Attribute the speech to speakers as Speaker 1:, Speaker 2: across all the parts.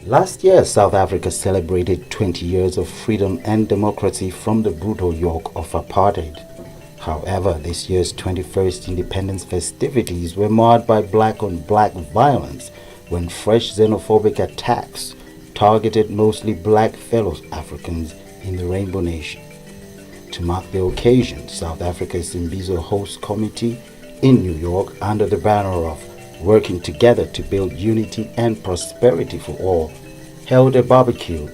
Speaker 1: Last year, South Africa celebrated 20 years of freedom and democracy from the brutal yoke of apartheid. However, this year's 21st independence festivities were marred by black-on-black violence when fresh xenophobic attacks targeted mostly black fellow Africans in the Rainbow Nation. To mark the occasion, South Africa's Imbizo Host Committee in New York, under the banner of Working Together to Build Unity and Prosperity for All, held a barbecue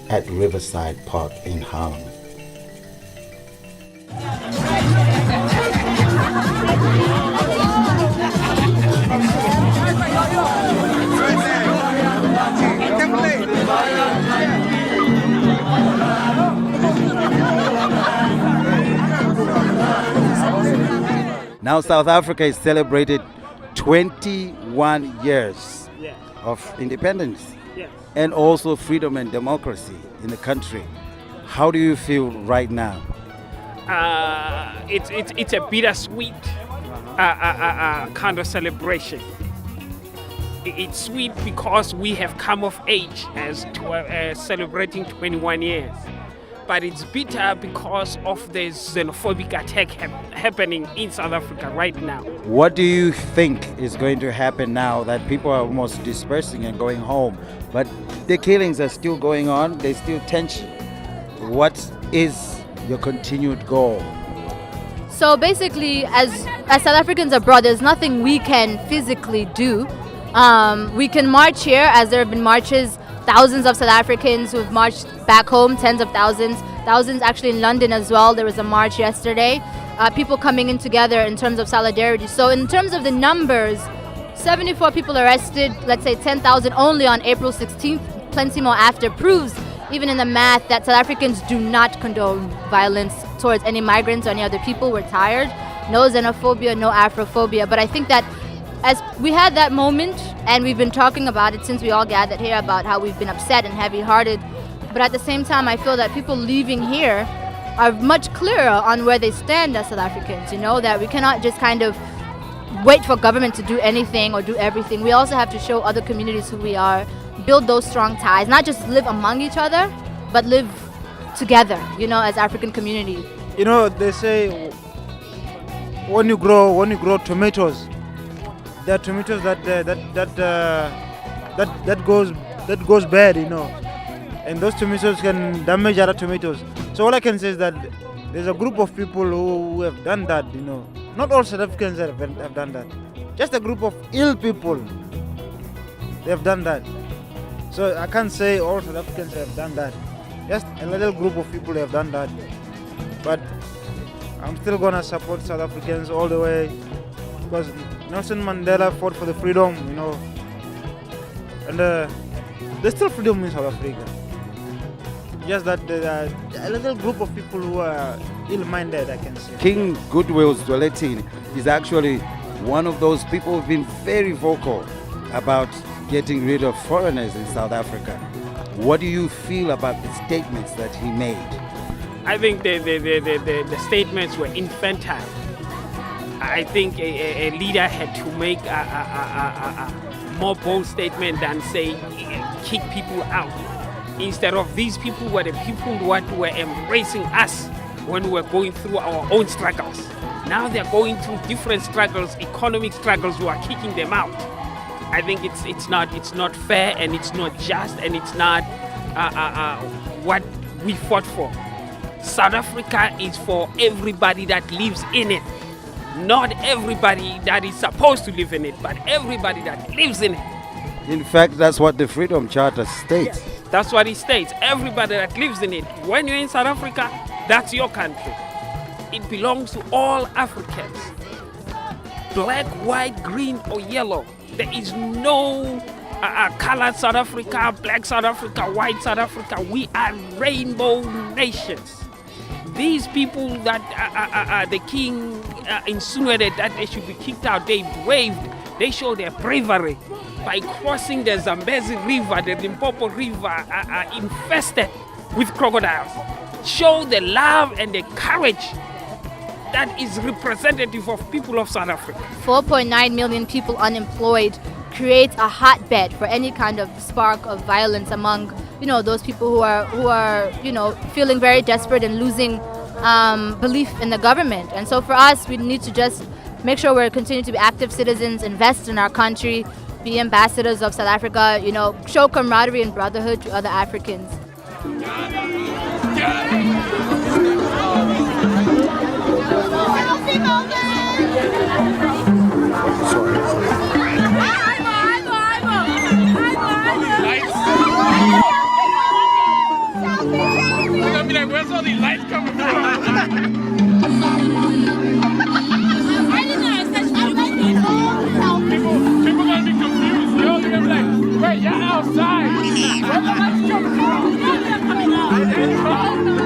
Speaker 1: at Riverside Park in Harlem. Now South Africa has celebrated 21 years of independence and also freedom and democracy in the country. How do you feel right now?
Speaker 2: It's a bittersweet kind of celebration. It's sweet because we have come of age as celebrating 21 years. But it's bitter because of the xenophobic attack happening in South Africa right now.
Speaker 1: What do you think is going to happen now that people are almost dispersing and going home, but the killings are still going on, there's still tension? What is your continued goal?
Speaker 3: So basically, as South Africans abroad, there's nothing we can physically do. We can march here, as there have been marches. Thousands of South Africans who have marched back home, tens of thousands actually in London as well. There was a march yesterday. People coming in together in terms of solidarity. So in terms of the numbers, 74 people arrested, let's say 10,000 only on April 16th, plenty more after, proves even in the math that South Africans do not condone violence towards any migrants or any other people. We're tired. No xenophobia, no Afrophobia. But I think that as we had that moment, and we've been talking about it since we all gathered here about how we've been upset and heavy-hearted, but at the same time, I feel that people leaving here are much clearer on where they stand as South Africans, that we cannot just kind of wait for government to do anything or do everything. We also have to show other communities who we are, build those strong ties, not just live among each other, but live together, as African community.
Speaker 4: They say when you grow tomatoes, there are tomatoes that goes bad, and those tomatoes can damage other tomatoes. So all I can say is that there's a group of people who have done that, Not all South Africans have done that. Just a group of ill people, they have done that. So I can't say all South Africans have done that. Just a little group of people have done that. But I'm still gonna support South Africans all the way, because Nelson Mandela fought for the freedom, and there's still freedom in South Africa. Just that there are a little group of people who are ill-minded, I can say.
Speaker 1: King Goodwill Zwelithini is actually one of those people who've been very vocal about getting rid of foreigners in South Africa. What do you feel about the statements that he made?
Speaker 2: I think the statements were infantile. I think a leader had to make a more bold statement than say kick people out. Instead of these people were the people who were embracing us when we were going through our own struggles. Now they're going through different struggles, economic struggles, who are kicking them out. I think it's not fair, and it's not just, and it's not what we fought for. South Africa is for everybody that lives in it. Not everybody that is supposed to live in it, but everybody that lives in it.
Speaker 1: In fact, that's what the Freedom Charter states.
Speaker 2: Yes, that's what it states. Everybody that lives in it. When you're in South Africa, that's your country. It belongs to all Africans. Black, white, green, or yellow. There is no colored South Africa, black South Africa, white South Africa. We are rainbow nations. These people that the king insinuated that they should be kicked out, they braved, they showed their bravery by crossing the Zambezi River, the Limpopo River, infested with crocodiles. Show the love and the courage that is representative of people of South Africa.
Speaker 3: 4.9 million people unemployed, create a hotbed for any kind of spark of violence among, those people who are feeling very desperate and losing belief in the government. And so for us, we need to just make sure we're continuing to be active citizens, invest in our country, be ambassadors of South Africa, show camaraderie and brotherhood to other Africans.
Speaker 2: Where's all these lights coming from? People gonna be confused. They're gonna be like, wait, y'all outside. Where the lights coming from?